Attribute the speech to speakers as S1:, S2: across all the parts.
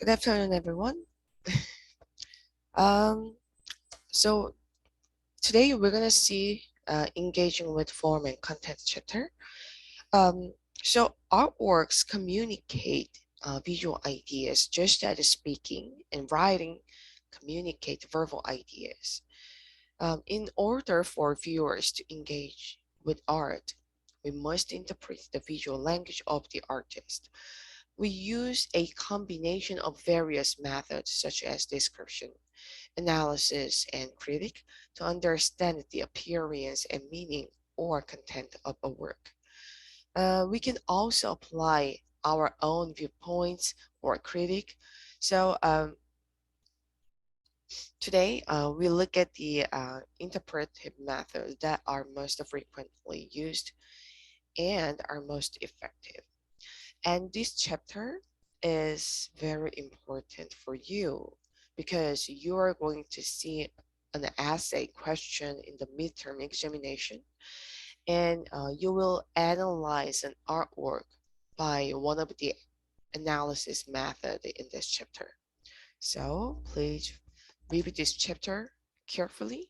S1: Good afternoon, everyone. Um, so today we're gonna see engaging with form and content chapter. Um, so artworks communicate visual ideas just as speaking and writing communicate verbal ideas. In order for viewers to engage with art, we must interpret the visual language of the artist. We use a combination of various methods such as description, analysis, and critic to understand the appearance and meaning or content of a work. We can also apply our own viewpoints or critic. So today we look at the interpretive methods that are most frequently used and are most effective. And this chapter is very important for you because you are going to see an essay question in the midterm examination, and you will analyze an artwork by one of the analysis method in this chapter. So please read this chapter carefully.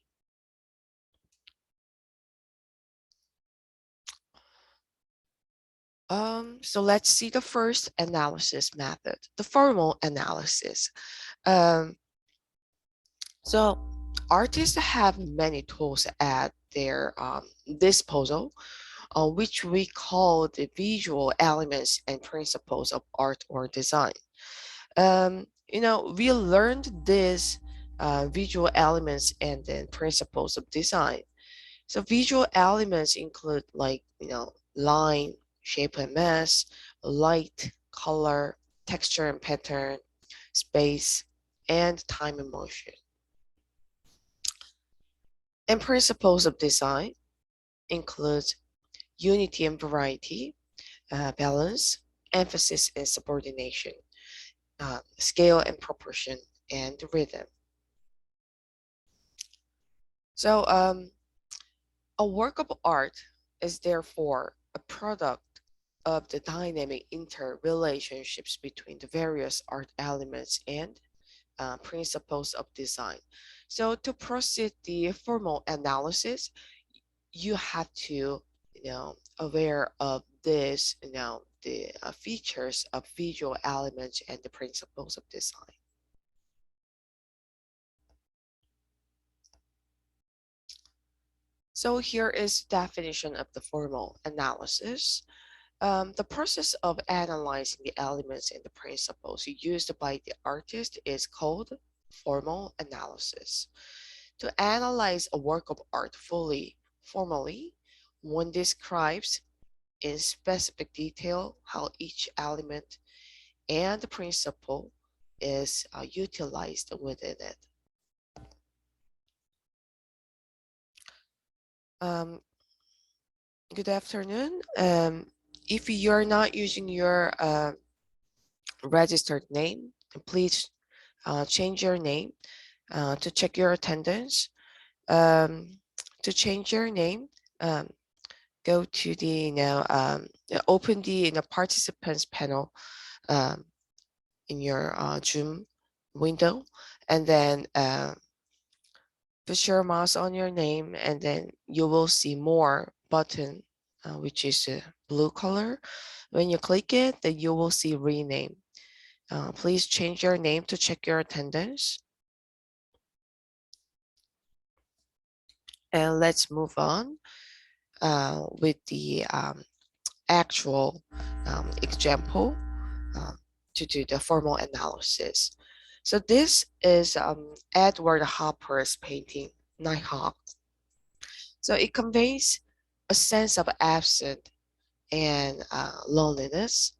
S1: So let's see the first analysis method, the formal analysis. Um, So artists have many tools at their disposal, which we call the visual elements and principles of art or design. We learned these visual elements and then principles of design. So visual elements include line, shape and mass, light, color, texture and pattern, space, and time and motion. And principles of design include unity and variety, balance, emphasis and subordination, scale and proportion, and rhythm. So a work of art is therefore a product of the dynamic interrelationships between the various art elements and principles of design. So to proceed the formal analysis, you have to aware of this the features of visual elements and the principles of design. So here is definition of the formal analysis. The process of analyzing the elements and the principles used by the artist is called formal analysis. To analyze a work of art formally, one describes in specific detail how each element and the principle is utilized within it. Um, Good afternoon. If you're not using your registered name, please change your name to check your attendance. To change your name, um, go to the open the participants panel um, in your Zoom window, and then put your mouse on your name, and then you will see more button, which is a blue color. When you click it, then you will see rename. Please change your name to check your attendance. And let's move on with the actual example um, to do the formal analysis. So this is Edward Hopper's painting, Nighthawk. So it conveys a sense of absence and loneliness.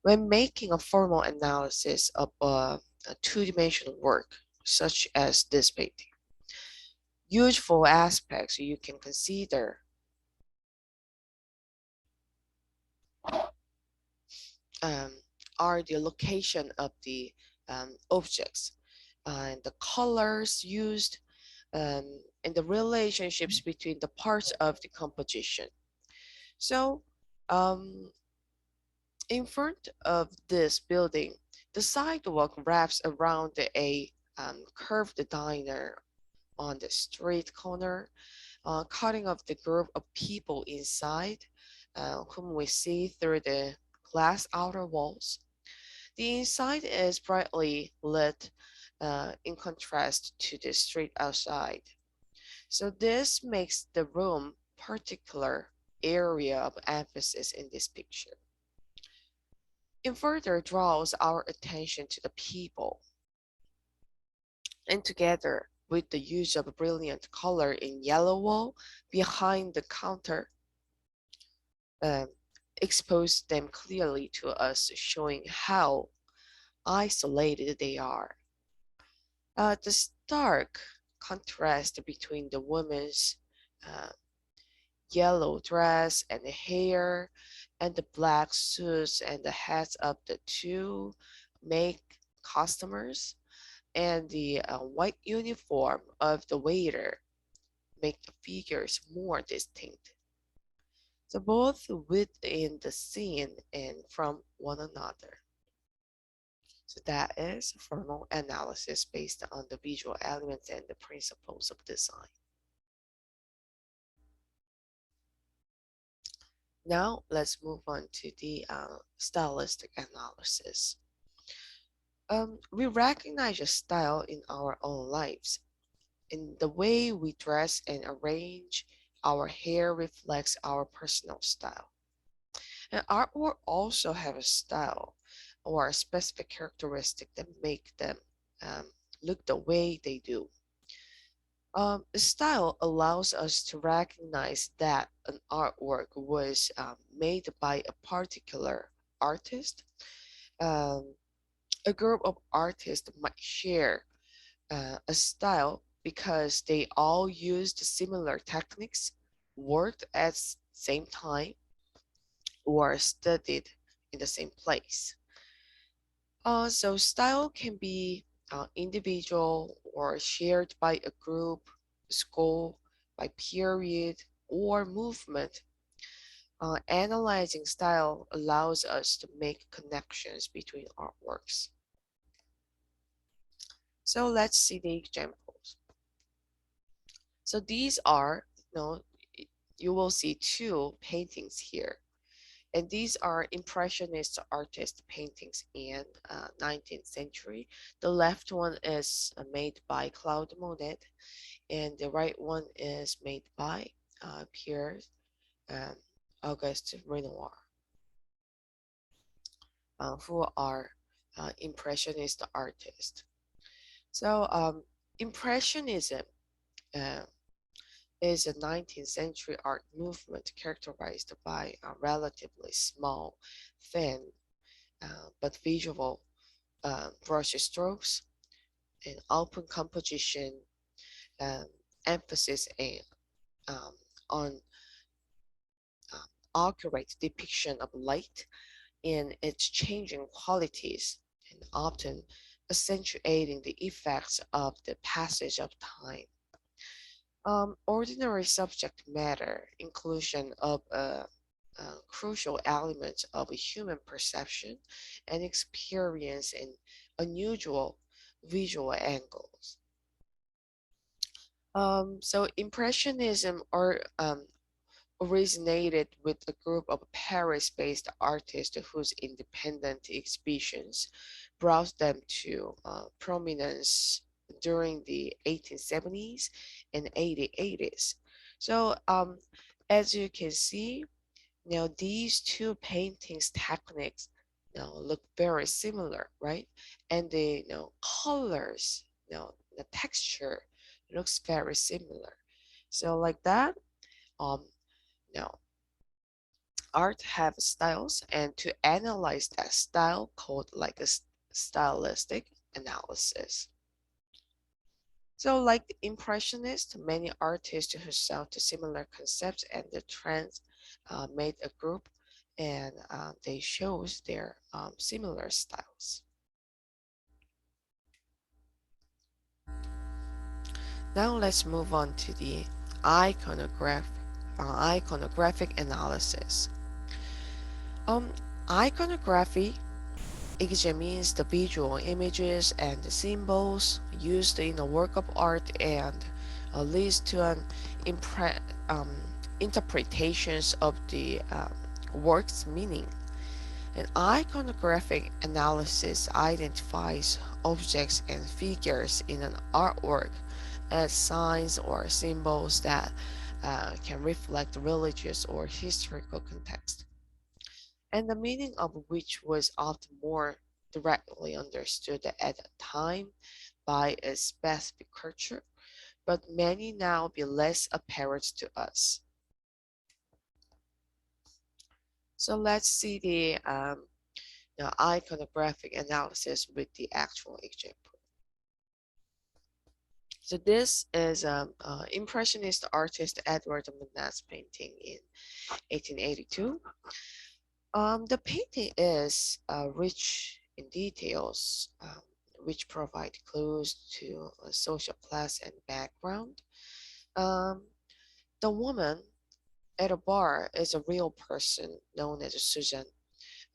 S1: When making a formal analysis of a two-dimensional work, such as this painting, useful aspects you can consider um, are the location of the objects, and the colors used, and the relationships between the parts of the composition. So, in front of this building, The sidewalk wraps around a curved diner on the street corner, cutting off the group of people inside, whom we see through the glass outer walls. The inside is brightly lit in contrast to the street outside. So this makes the room particular area of emphasis in this picture. It further draws our attention to the people, and together with the use of brilliant color in yellow wall behind the counter, um, expose them clearly to us, showing how isolated they are. The stark contrast between the woman's uh, yellow dress and the hair and the black suits and the hats of the two make customers and the white uniform of the waiter make the figures more distinct. So both within the scene and from one another. So that is formal analysis based on the visual elements and the principles of design. Now let's move on to the stylistic analysis. We recognize a style in our own lives. In the way we dress and arrange our hair reflects our personal style. And artwork also have a style or a specific characteristic that make them um, look the way they do. Style allows us to recognize that an artwork was made by a particular artist. Um, a group of artists might share a style because they all used similar techniques, worked at the same time, or studied in the same place. So style can be individual or shared by a group, school, by period, or movement. Analyzing style allows us to make connections between artworks. So let's see the examples. So these are, you will see two paintings here. And these are Impressionist artist paintings in 19th century. The left one is made by Claude Monet, and the right one is made by Pierre um, Auguste Renoir, who are Impressionist artists. So Impressionism uh, is a 19th century art movement characterized by a relatively small, thin, but visual brush strokes and open composition, um, emphasis um, on accurate depiction of light in its changing qualities, and often accentuating the effects of the passage of time. Ordinary subject matter, inclusion of crucial elements of a human perception and experience in unusual visual angles. So Impressionism originated with a group of Paris-based artists whose independent exhibitions brought them to prominence during the 1870s and 1880s. So as you can see, these two paintings techniques look very similar, right? And the colors, the texture looks very similar. So like that, um, now, art have styles, and to analyze that style called like a stylistic analysis. So like the Impressionists, many artists who saw the similar concepts and the trends made a group, and they shows their similar styles. Now let's move on to the iconograph, iconographic analysis. Um, Iconography Ikije means the visual images and the symbols used in a work of art and leads to an impre- um, interpretations of the work's meaning. An iconographic analysis identifies objects and figures in an artwork as signs or symbols that can reflect religious or historical context, and the meaning of which was often more directly understood at the time by a specific culture, but many now be less apparent to us. So let's see the iconographic analysis with the actual example. So this is Impressionist artist Edward Monet's painting in 1882. The painting is rich in details, which provide clues to a social class and background. Um, the woman at a bar is a real person known as Susan,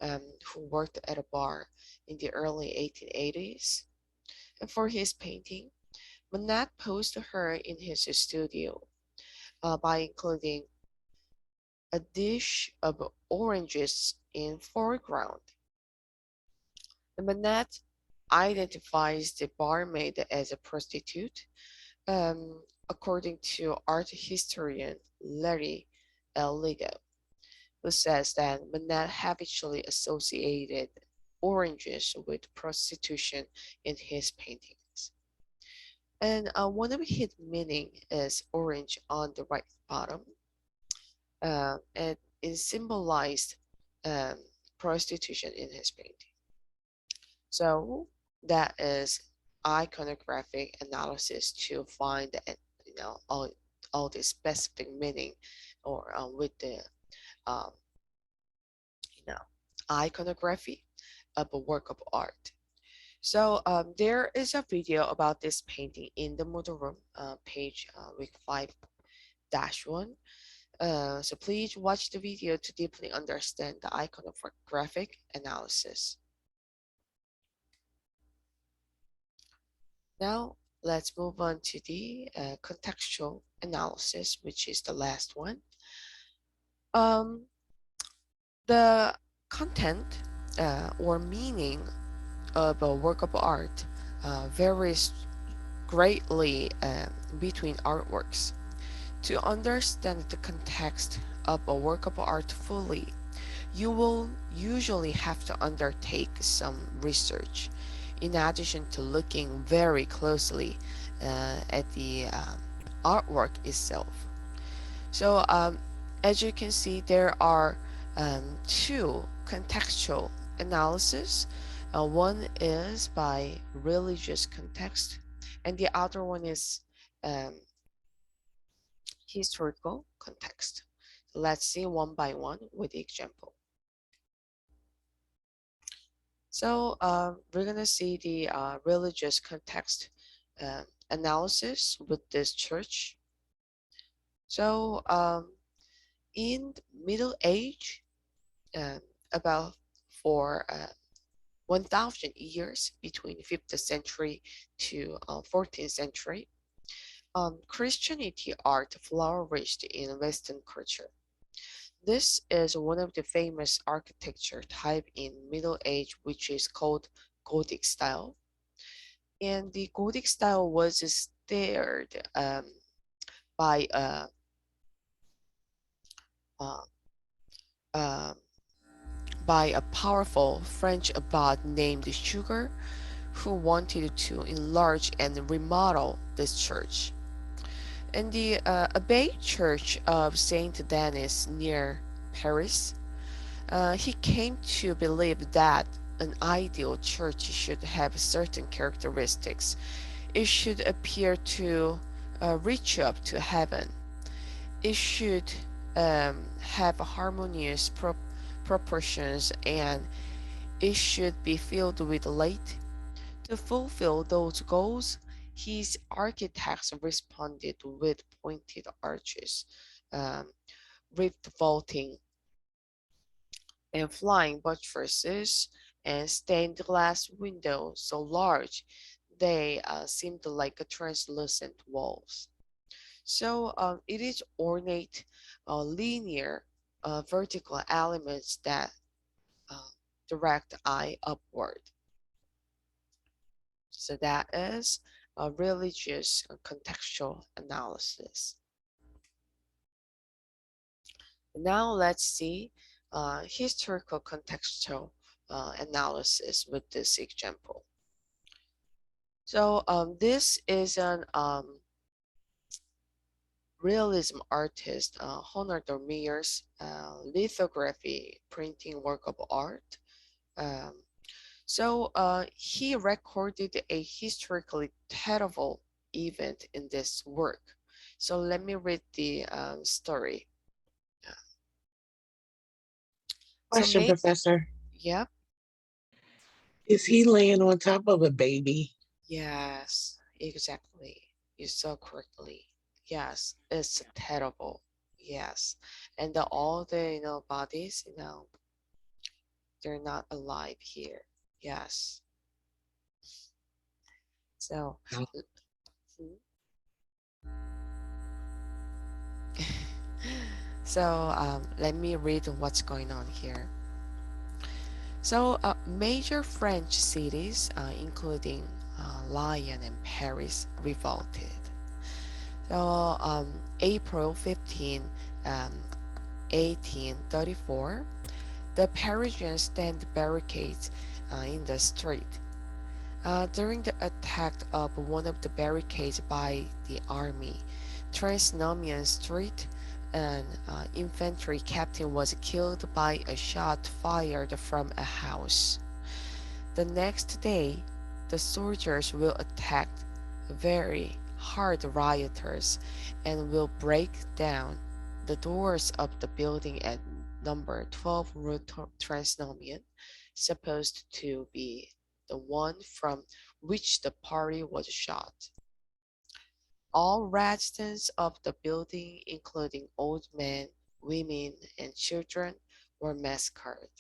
S1: who worked at a bar in the early 1880s. And for his painting, Monet posed her in his studio by including a dish of oranges in foreground. The Monet identifies the barmaid as a prostitute, according to art historian Larry L. Ligo, who says that Monet habitually associated oranges with prostitution in his paintings. And one of his meaning is orange on the right bottom, and it symbolized um, prostitution in his painting. So that is iconographic analysis to find all the specific meaning or with the um, you know iconography of a work of art. So there is a video about this painting in the Moodle Room page week 5-1. So please watch the video to deeply understand the iconographic analysis. Now let's move on to the contextual analysis, which is the last one. Um, the content or meaning of a work of art varies greatly between artworks. To understand the context of a work of art fully, you will usually have to undertake some research in addition to looking very closely at the artwork itself. So as you can see, there are two contextual analysis. One is by religious context, and the other one is um, historical context. Let's see one by one with the example. So we're gonna see the religious context analysis with this church. So in Middle Age, um, about for 1,000 years between 5th century to 14th century, Christianity art flourished in Western culture. This is one of the famous architecture type in Middle Age, which is called Gothic style. And the Gothic style was stirred by uh, uh, by a powerful French abbot named Suger, who wanted to enlarge and remodel this church. In the Abbey Church of Saint Denis near Paris, he came to believe that an ideal church should have certain characteristics. It should appear to reach up to heaven. It should have harmonious proportions, and it should be filled with light. To fulfill those goals, his architects responded with pointed arches, um, rift vaulting, and flying buttresses, and stained glass windows so large they seemed like a translucent walls. So it is ornate, linear, vertical elements that uh, direct the eye upward. So that is a religious contextual analysis. Now let's see historical contextual analysis with this example. So this is an realism artist, Honor Dormier's lithography printing work of art. Um, he recorded a historically terrible event in this work. So let me read the story. So
S2: Question,
S1: make,
S2: Professor.
S1: yeah,
S2: Is he laying on top of a baby?
S1: yes, exactly. You saw correctly. Yes, it's terrible. Yes, and all the bodies, they're not alive here. Yes. So,
S2: No.
S1: mhm. So let me read what's going on here. So major French cities, including Lyon and Paris, revolted. So April 15, 1834, the Parisians stand barricades in the street. During the attack of one of the barricades by the army, Transnomian Street, an infantry captain was killed by a shot fired from a house. The next day, the soldiers will attack very hard rioters and will break down the doors of the building at number 12 Rue Transnomian, supposed to be the one from which the party was shot. All residents of the building, including old men, women, and children, were massacred.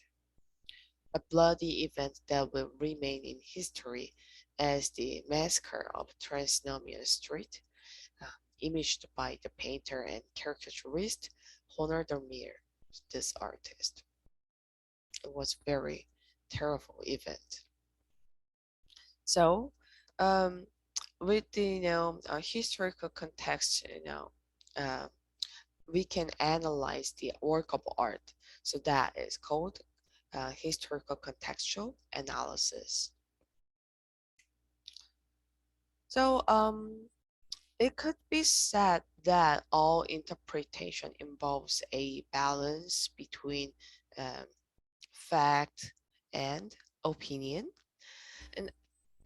S1: A bloody event that will remain in history as the massacre of Transnomian Street, uh, imaged by the painter and caricaturist Honor Dormier, this artist. It was a very terrible event. So, um, with the historical context, uh, we can analyze the work of art. So that is called historical contextual analysis. So it could be said that all interpretation involves a balance between um, fact and opinion. And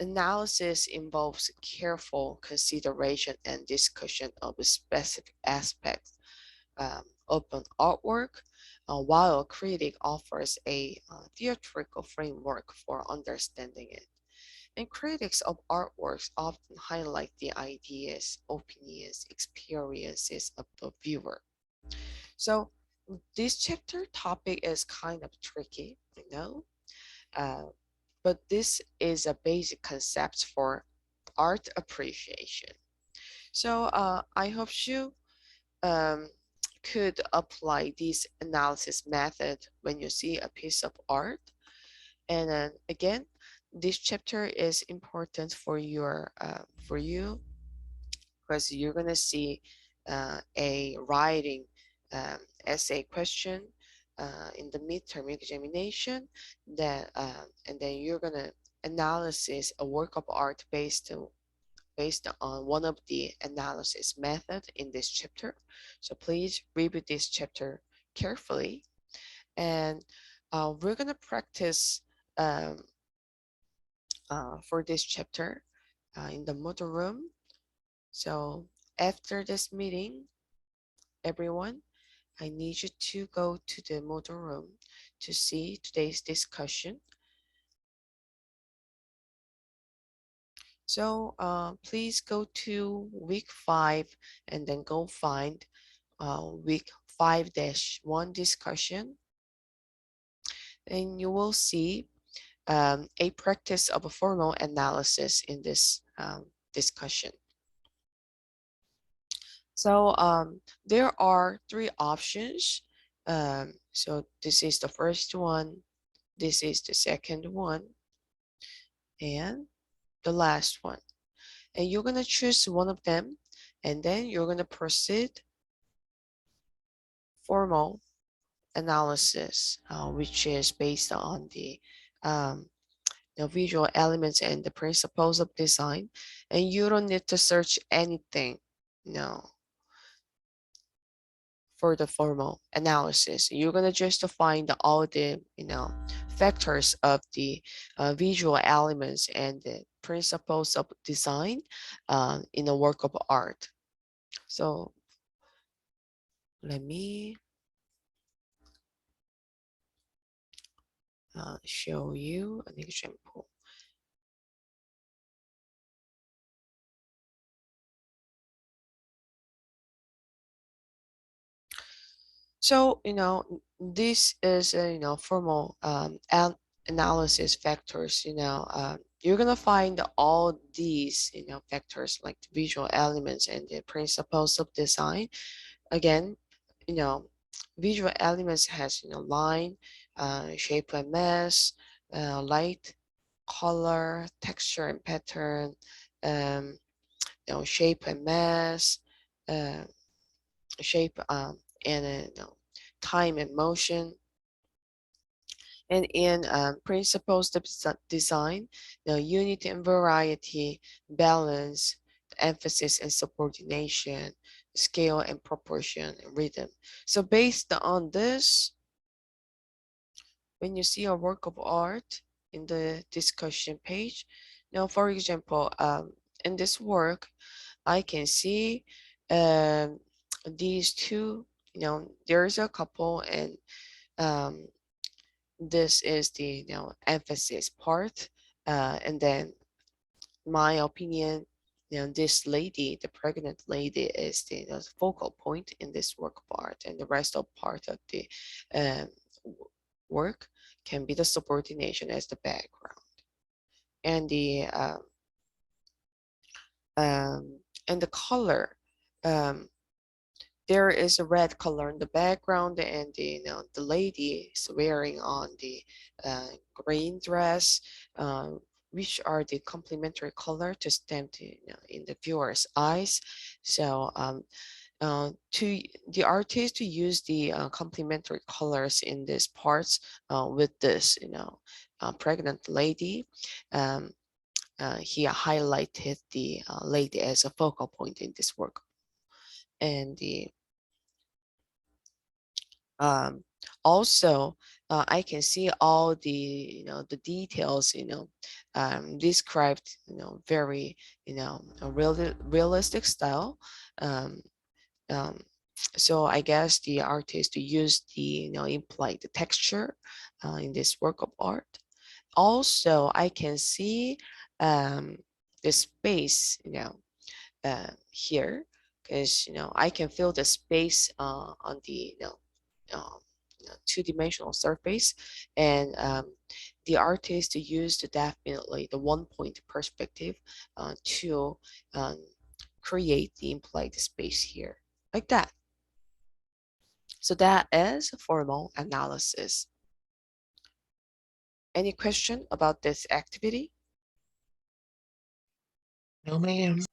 S1: analysis involves careful consideration and discussion of specific aspects of an artwork, while a critic offers a theatrical framework for understanding it. And critics of artworks often highlight the ideas, opinions, experiences of the viewer. So this chapter topic is kind of tricky, uh, but this is a basic concept for art appreciation. So I hope you um, could apply this analysis method when you see a piece of art. And then again, this chapter is important for you because you're gonna see a writing essay question in the midterm examination that and then you're gonna analysis a work of art based on one of the analysis method in this chapter. So please review this chapter carefully, and we're gonna practice um, for this chapter in the model room. So after this meeting, everyone, I need you to go to the model room to see today's discussion. So please go to week 5 and then go find week 5-1 discussion, and you will see a practice of a formal analysis in this discussion. So there are three options. So this is the first one, this is the second one, and the last one. And you're going to choose one of them, and then you're going to proceed formal analysis, which is based on um, the visual elements and the principles of design. And you don't need to search anything, no, for the formal analysis. You're gonna just find all the factors of the visual elements and the principles of design in a work of art. So let me show you an example. So, this is a, formal analysis factors, you're gonna find all these, factors like the visual elements and the principles of design. Again, you know, visual elements has, line, shape and mass, light, color, texture and pattern, um, shape and mass, uh, shape and time and motion. And in principles of design, unity and variety, balance, emphasis and subordination, scale and proportion, and rhythm. So based on this, when you see a work of art in the discussion page, now for example, in this work, I can see um, these two, there's a couple, and um, this is the emphasis part, and then my opinion, this lady, the pregnant lady, is the focal point in this work of art, and the rest of part of the um, work can be the subordination as the background, and um, the color. Um, there is a red color in the background, and the lady is wearing on the green dress, which are the complementary color to stand in the viewer's eyes. So to the artist to use the complementary colors in these parts with this pregnant lady, um, he highlighted the lady as a focal point in this work. And the also I can see all the the details described very a realistic style. um, um, so I guess the artist used the imply the texture in this work of art. Also I can see the space here, because I can feel the space on the um, two-dimensional surface, and the artist used definitely the one-point perspective to um, create the implied space here, like that. So that is formal analysis. Any question about this activity?
S2: No, ma'am.